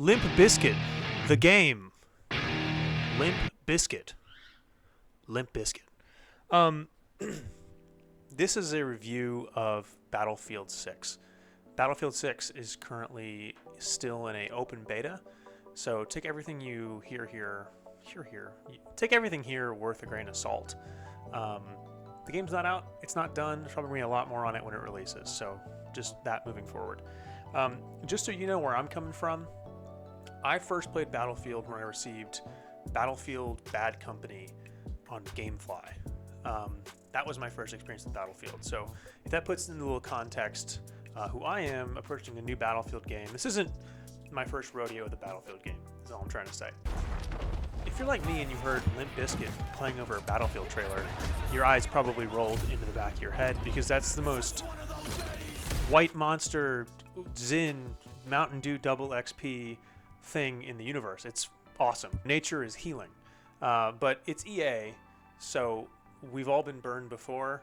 Limp Bizkit, the game. Limp Bizkit. Limp Bizkit. This is a review of Battlefield 6. Battlefield 6 is currently still in an open beta, so take everything you take everything here worth a grain of salt. The game's not out, it's not done, there's probably going to be a lot more on it when it releases, so just that moving forward. Just so you know where I'm coming from, I first played Battlefield when I received Battlefield Bad Company on GameFly. That was my first experience with Battlefield. So if that puts into a little context who I am approaching a new Battlefield game, this isn't my first rodeo with a Battlefield game, is all I'm trying to say. If you're like me and you heard Limp Bizkit playing over a Battlefield trailer, your eyes probably rolled into the back of your head because that's the most White Monster, Zin, Mountain Dew Double XP thing in the universe. It's awesome. Nature is healing. But it's EA, so we've all been burned before.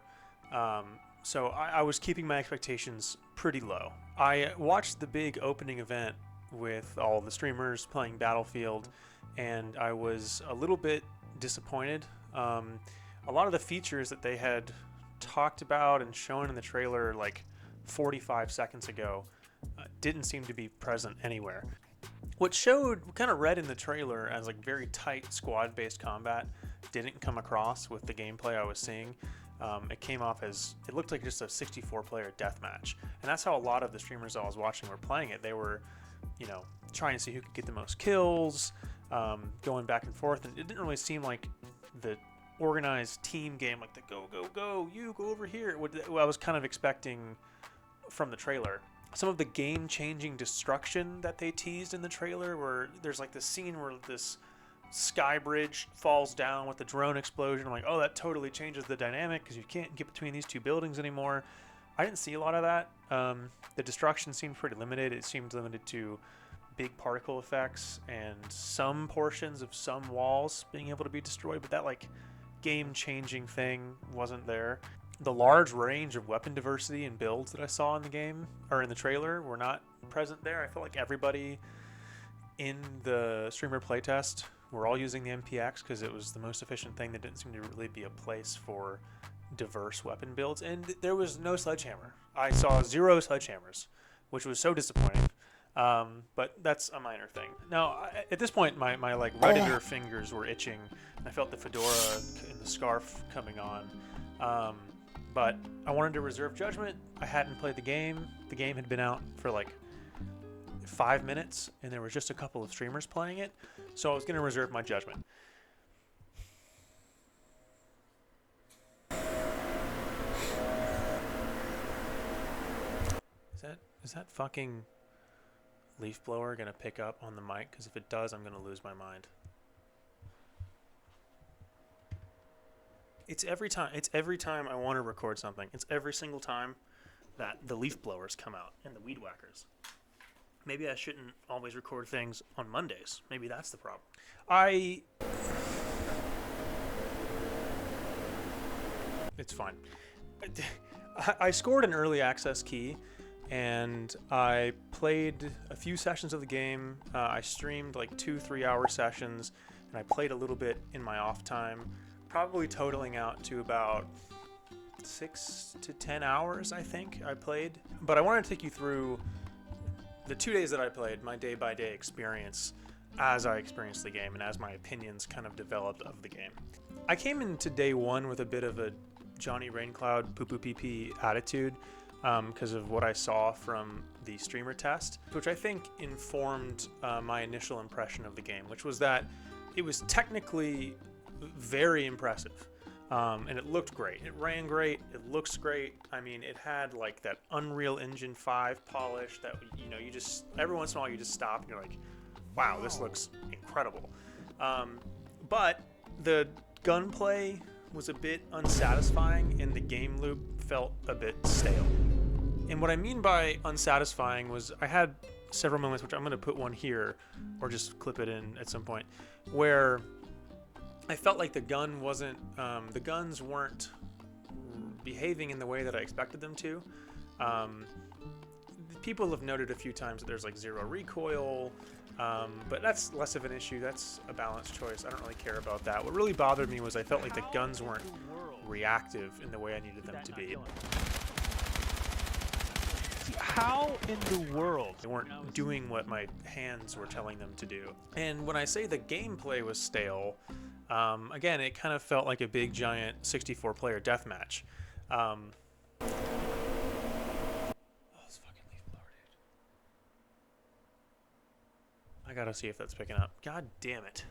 So I was keeping my expectations pretty low. I watched the big opening event with all the streamers playing Battlefield, and I was a little bit disappointed. A lot of the features that they had talked about and shown in the trailer like 45 seconds ago didn't seem to be present anywhere. What kind of read in the trailer as like very tight squad-based combat didn't come across with the gameplay I was seeing. It came off as, it looked like just a 64-player deathmatch. And that's how a lot of the streamers I was watching were playing it. They were, trying to see who could get the most kills, going back and forth. And it didn't really seem like the organized team game, like the go, you go over here. What I was kind of expecting from the trailer. Some of the game-changing destruction that they teased in the trailer, where there's like this scene where this sky bridge falls down with the drone explosion. I'm like, oh, that totally changes the dynamic because you can't get between these two buildings anymore. I didn't see a lot of that. The destruction seemed pretty limited. It seemed limited to big particle effects and some portions of some walls being able to be destroyed, but that like game-changing thing wasn't there. The large range of weapon diversity and builds that I saw in the game, or in the trailer, were not present there. I felt like everybody in the streamer playtest were all using the MPX because it was the most efficient thing. That didn't seem to really be a place for diverse weapon builds, and there was no sledgehammer. I saw 0 sledgehammers, which was so disappointing. But that's a minor thing. Now, at this point, my like Redditor fingers were itching. I felt the fedora and the scarf coming on. But I wanted to reserve judgment. I hadn't played the game. The game had been out for like 5 minutes, and there was just a couple of streamers playing it. So I was going to reserve my judgment. Is that fucking leaf blower going to pick up on the mic? Because if it does, I'm going to lose my mind. It's every time I want to record something. It's every single time that the leaf blowers come out and the weed whackers. Maybe I shouldn't always record things on Mondays. Maybe that's the problem. It's fine. I scored an early access key, and I played a few sessions of the game. I streamed like 2-3 hour sessions, and I played a little bit in my off time. Probably totaling out to about 6 to 10 hours, I think, I played. But I want to take you through the 2 days that I played, my day-by-day experience as I experienced the game and as my opinions kind of developed of the game. I came into day one with a bit of a Johnny Raincloud poo-poo-pee-pee attitude because of what I saw from the streamer test, which I think informed my initial impression of the game, which was that it was technically very impressive, and it looked great. It ran great. It looks great. I mean, it had like that Unreal Engine 5 polish that you just every once in a while you just stop and you're like, wow, this looks incredible. But the gunplay was a bit unsatisfying, and the game loop felt a bit stale. And what I mean by unsatisfying was I had several moments, which I'm going to put one here or just clip it in at some point, where I felt like the guns weren't behaving in the way that I expected them to. people have noted a few times that there's like zero recoil, but that's less of an issue. That's a balanced choice. I don't really care about that. What really bothered me was I felt like the guns weren't reactive in the way I needed them to be. How in the world? They weren't doing what my hands were telling them to do. And when I say the gameplay was stale, again, it kind of felt like a big giant 64-player deathmatch. Oh, this fucking leaf blower, dude. I gotta see if that's picking up. God damn it.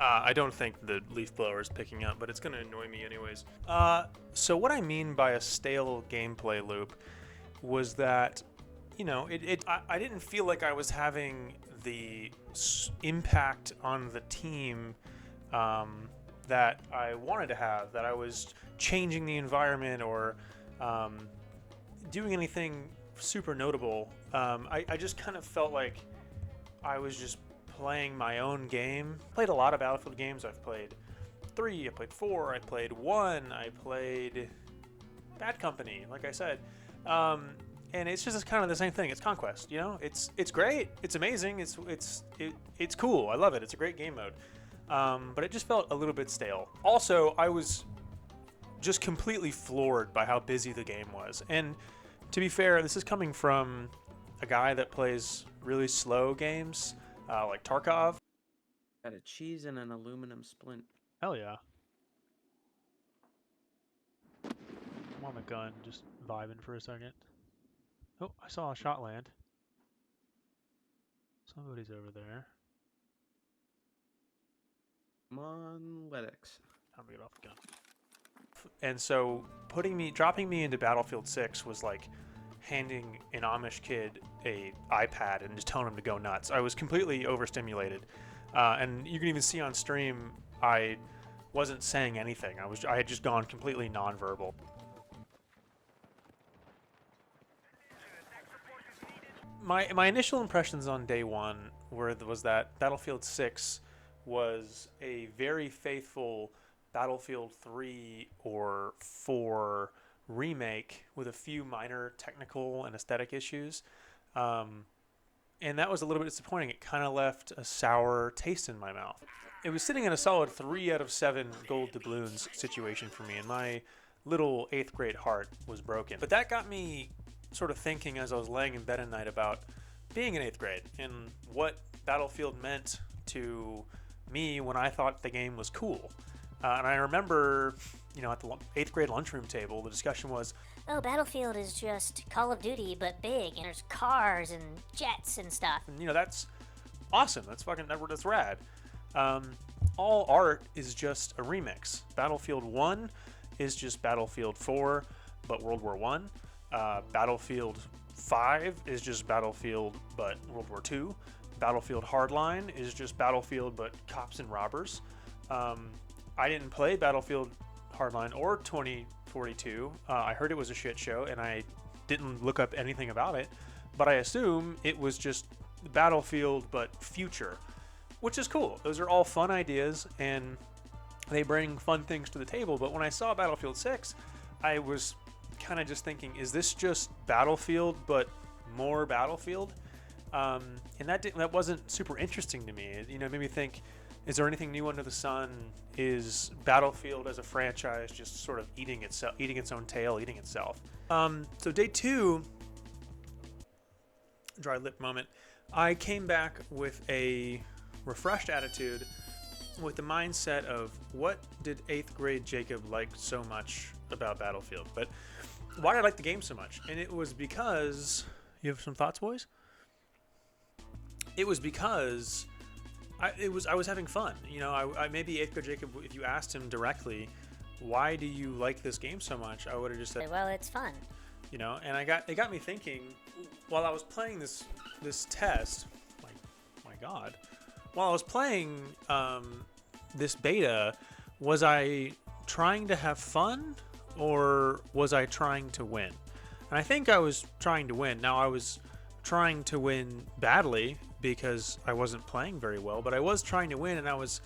I don't think the leaf blower is picking up, but it's going to annoy me anyways. So what I mean by a stale gameplay loop was that, you know, I didn't feel like I was having the impact on the team that I wanted to have, that I was changing the environment or doing anything super notable. I just kind of felt like I was just playing my own game. Played a lot of Battlefield games. I've played 3, I played 4, I played 1, I played Bad Company, like I said. And it's just kind of the same thing. It's Conquest, you know? It's great. It's amazing. It's cool. I love it. It's a great game mode. But it just felt a little bit stale. Also, I was just completely floored by how busy the game was. And to be fair, this is coming from a guy that plays really slow games. Like Tarkov. Got a cheese and an aluminum splint. Hell yeah. I'm on the gun, just vibing for a second. Oh, I saw a shot land. Somebody's over there. Come on, Letix. Time to get off the gun. And so dropping me into Battlefield 6 was like handing an Amish kid a iPad and just telling him to go nuts. I was completely overstimulated, and you can even see on stream I wasn't saying anything. I had just gone completely nonverbal. My initial impressions on day one was that Battlefield 6 was a very faithful Battlefield 3 or 4 remake with a few minor technical and aesthetic issues, and that was a little bit disappointing. It kind of left a sour taste in my mouth. It was sitting in a solid 3 out of 7 gold doubloons situation for me, and my little 8th grade heart was broken. But that got me sort of thinking as I was laying in bed at night about being in 8th grade and what Battlefield meant to me when I thought the game was cool. And I remember, you know, at the 8th grade lunchroom table, the discussion was, oh, Battlefield is just Call of Duty, but big, and there's cars and jets and stuff. And, you know, that's awesome. That's rad. All art is just a remix. Battlefield 1 is just Battlefield 4, but World War 1. Battlefield 5 is just Battlefield, but World War 2. Battlefield Hardline is just Battlefield, but cops and robbers. I didn't play Battlefield Hardline or 2042. I heard it was a shit show, and I didn't look up anything about it. But I assume it was just Battlefield, but future, which is cool. Those are all fun ideas, and they bring fun things to the table. But when I saw Battlefield 6, I was kind of just thinking, is this just Battlefield, but more Battlefield? And that wasn't super interesting to me. You know, it made me think, is there anything new under the sun? Is Battlefield as a franchise just sort of eating its own tail, eating itself? So day 2, dry lip moment, I came back with a refreshed attitude, with the mindset of what did 8th grade Jacob like so much about Battlefield? But why did I like the game so much? And it was because, you have some thoughts, boys? It was because I was having fun. You know, I maybe 8th grade Jacob, if you asked him directly, why do you like this game so much? I would have just said, well, it's fun. You know, and it got me thinking while I was playing this test. My God, while I was playing this beta, was I trying to have fun or was I trying to win? And I think I was trying to win. Now, I was trying to win badly because I wasn't playing very well, but I was trying to win, and I was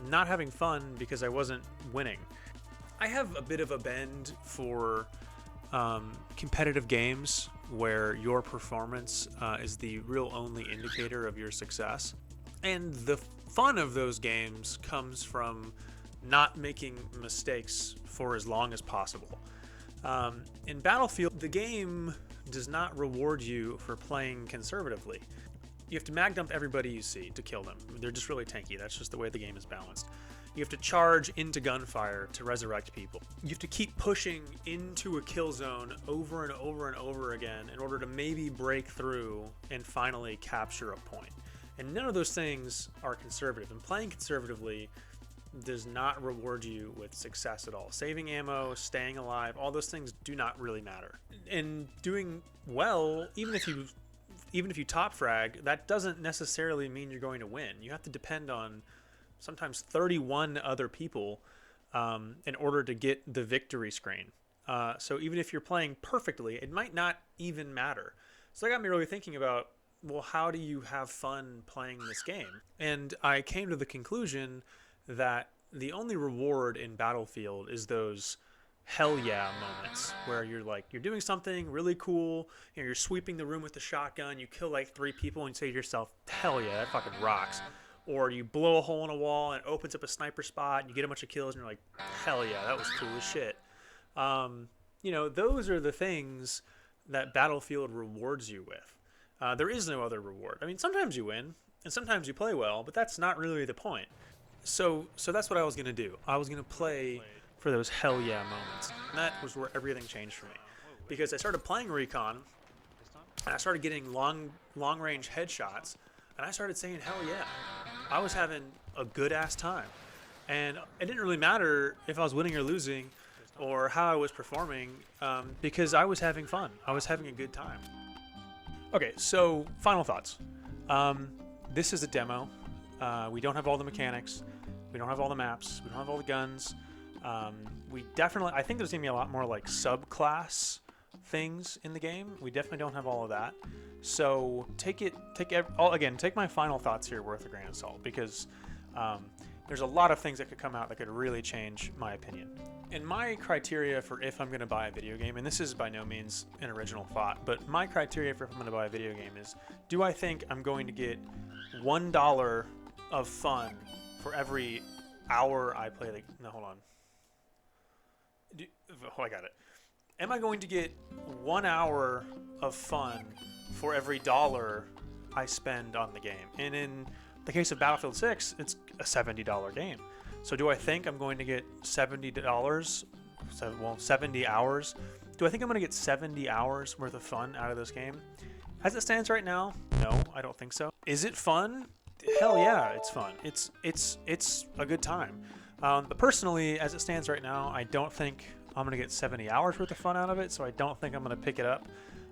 not having fun because I wasn't winning. I have a bit of a bend for competitive games where your performance is the real only indicator of your success. And the fun of those games comes from not making mistakes for as long as possible. In Battlefield, the game does not reward you for playing conservatively. You have to mag dump everybody you see to kill them. They're just really tanky. That's just the way the game is balanced. You have to charge into gunfire to resurrect people. You have to keep pushing into a kill zone over and over and over again in order to maybe break through and finally capture a point. And none of those things are conservative. And playing conservatively does not reward you with success at all. Saving ammo, staying alive, all those things do not really matter. And doing well, even if you top frag, that doesn't necessarily mean you're going to win. You have to depend on sometimes 31 other people in order to get the victory screen. So even if you're playing perfectly, it might not even matter. So that got me really thinking about, well, how do you have fun playing this game? And I came to the conclusion that the only reward in Battlefield is those hell yeah moments where you're doing something really cool, you're sweeping the room with the shotgun, you kill like 3 people and you say to yourself, hell yeah, that fucking rocks. Or you blow a hole in a wall and it opens up a sniper spot and you get a bunch of kills and you're like, hell yeah, that was cool as shit. Those are the things that Battlefield rewards you with. There is no other reward. I mean, sometimes you win and sometimes you play well, but that's not really the point. So that's what I was going to do. I was going to play for those hell yeah moments. And that was where everything changed for me. Because I started playing Recon, and I started getting long range headshots, and I started saying hell yeah. I was having a good ass time. And it didn't really matter if I was winning or losing or how I was performing, because I was having fun. I was having a good time. Okay, so final thoughts. This is a demo. We don't have all the mechanics. We don't have all the maps. We don't have all the guns. I think there's going to be a lot more like subclass things in the game. We definitely don't have all of that. So take my final thoughts here worth a grain of salt, because there's a lot of things that could come out that could really change my opinion. And my criteria for if I'm going to buy a video game, and this is by no means an original thought, but my criteria for if I'm going to buy a video game is, do I think I'm going to get $1 of fun for every hour I play hold on. I got it. Am I going to get 1 hour of fun for every $1 I spend on the game? And in the case of Battlefield 6, it's a $70 game. So do I think I'm going to get $70, 70 hours? Do I think I'm going to get 70 hours worth of fun out of this game? As it stands right now, no, I don't think so. Is it fun? Hell yeah, it's fun. It's a good time. But personally, as it stands right now, I don't think I'm going to get 70 hours worth of fun out of it, so I don't think I'm going to pick it up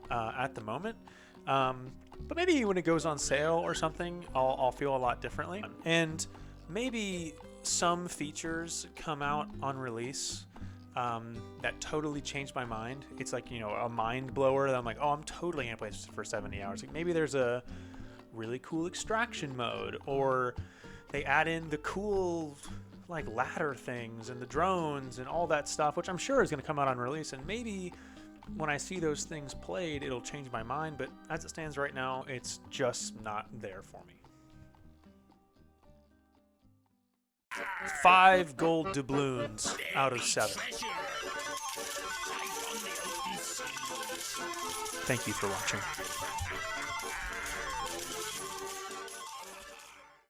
at the moment. But maybe when it goes on sale or something, I'll feel a lot differently. And maybe some features come out on release that totally changed my mind. It's like, a mind blower that I'm like, oh, I'm totally going to play this for 70 hours. Like maybe there's a really cool extraction mode, or they add in the cool like ladder things and the drones and all that stuff, which I'm sure is going to come out on release, and maybe when I see those things played it'll change my mind, but as it stands right now it's just not there for me. 5 gold doubloons out of 7. Thank you for watching.